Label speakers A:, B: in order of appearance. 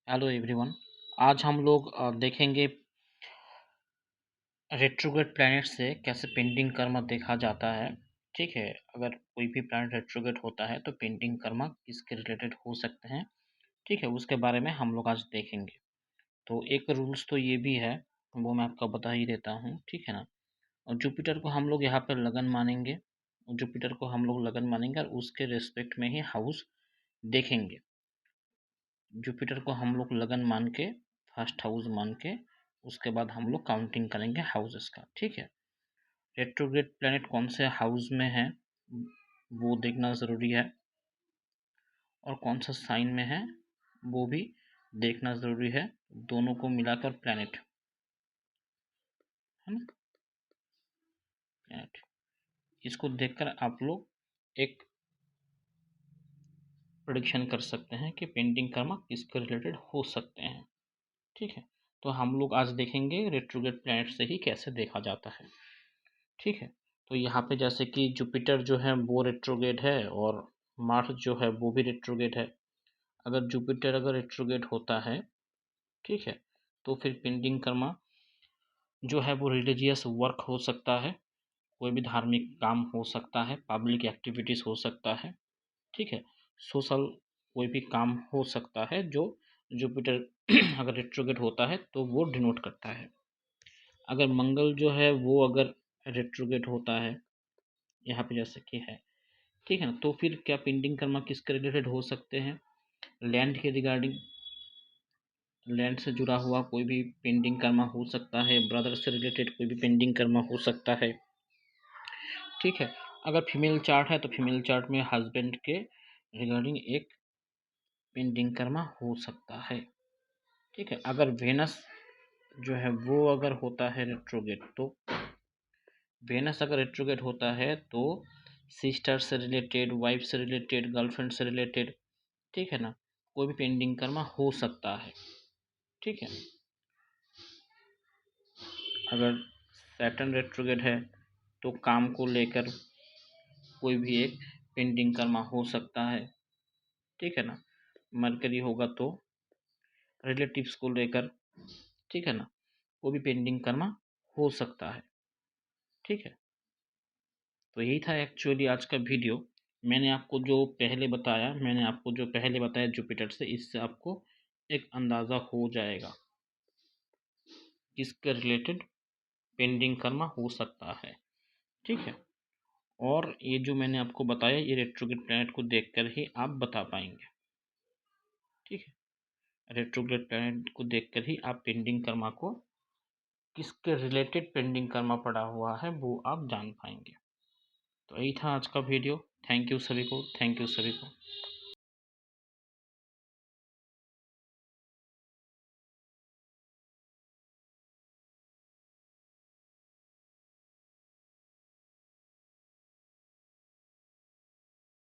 A: Hello everyone. आज हम लोग देखेंगे रेट्रोग्रेड प्लैनेट से कैसे पेंडिंग कर्मा देखा जाता है। ठीक है, अगर कोई भी प्लैनेट रेट्रोग्रेड होता है तो पेंडिंग कर्मा किसके रिलेटेड हो सकते हैं। ठीक है, उसके बारे में हम लोग आज देखेंगे। तो एक रूल्स तो ये भी है, वो मैं आपको बता ही देता हूँ। ठीक है ना। और जुपिटर को हम लोग यहाँ पर लगन मानेंगे, जुपिटर को हम लोग लगन मानेंगे और उसके रिस्पेक्ट में ही हाउस देखेंगे। जुपिटर को हम लोग लगन मान के, फर्स्ट हाउस मान के, उसके बाद हम लोग काउंटिंग करेंगे हाउसेस का। ठीक है। रेट्रोग्रेड प्लैनेट कौन से हाउस में है वो देखना ज़रूरी है, और कौन सा साइन में है वो भी देखना ज़रूरी है। दोनों को मिलाकर प्लैनेट है ना, प्लैनेट। इसको देखकर आप लोग एक प्रेडिक्शन कर सकते हैं कि पेंडिंग कर्मा किसके रिलेटेड हो सकते हैं। ठीक है। तो हम लोग आज देखेंगे रेट्रोग्रेड प्लैनेट से ही कैसे देखा जाता है। ठीक है। तो यहाँ पे जैसे कि जुपिटर जो है वो रेट्रोग्रेड है, और मार्स जो है वो भी रेट्रोग्रेड है। अगर जुपिटर अगर रेट्रोग्रेड होता है, ठीक है, तो फिर पेंडिंग कर्मा जो है वो रिलीजियस वर्क हो सकता है, कोई भी धार्मिक काम हो सकता है, पब्लिक एक्टिविटीज़ हो सकता है। ठीक है। सोशल कोई भी काम हो सकता है जो जुपिटर अगर रेट्रोग्रेड होता है तो वो डिनोट करता है। अगर मंगल जो है वो अगर रेट्रोग्रेड होता है यहाँ पे जैसे कि है, ठीक है ना, तो फिर क्या पेंडिंग कर्मा किसके रिलेटेड हो सकते हैं। लैंड के रिगार्डिंग, लैंड से जुड़ा हुआ कोई भी पेंडिंग कर्मा हो सकता है, ब्रदर से रिलेटेड कोई भी पेंडिंग कर्मा हो सकता है। ठीक है। अगर फीमेल चार्ट है तो फीमेल चार्ट में हस्बैंड के रिगार्डिंग एक पेंडिंग कर्मा हो सकता है। ठीक है। अगर वेनस जो है वो अगर होता है रेट्रोगेट, तो वेनस अगर रेट्रोगेट होता है तो सिस्टर से रिलेटेड, वाइफ से रिलेटेड, गर्लफ्रेंड से रिलेटेड, ठीक है ना, कोई भी पेंडिंग कर्मा हो सकता है। ठीक है। अगर सैटर्न रेट्रोगेट है तो काम को लेकर कोई भी एक पेंडिंग कर्मा हो सकता है। ठीक है ना। मरकरी होगा तो रिलेटिव्स को लेकर, ठीक है ना, वो भी पेंडिंग कर्मा हो सकता है। ठीक है। तो यही था एक्चुअली आज का वीडियो। मैंने आपको जो पहले बताया जुपिटर से, इससे आपको एक अंदाज़ा हो जाएगा किसके रिलेटेड पेंडिंग कर्मा हो सकता है। ठीक है। और ये जो मैंने आपको बताया ये रेट्रोग्रेड प्लैनेट को देखकर ही आप बता पाएंगे। ठीक है। रेट्रोग्रेड प्लैनेट को देखकर ही आप पेंडिंग कर्मा को, किसके रिलेटेड पेंडिंग कर्मा पड़ा हुआ है वो आप जान पाएंगे। तो यही था आज का वीडियो। थैंक यू सभी को, थैंक यू सभी को।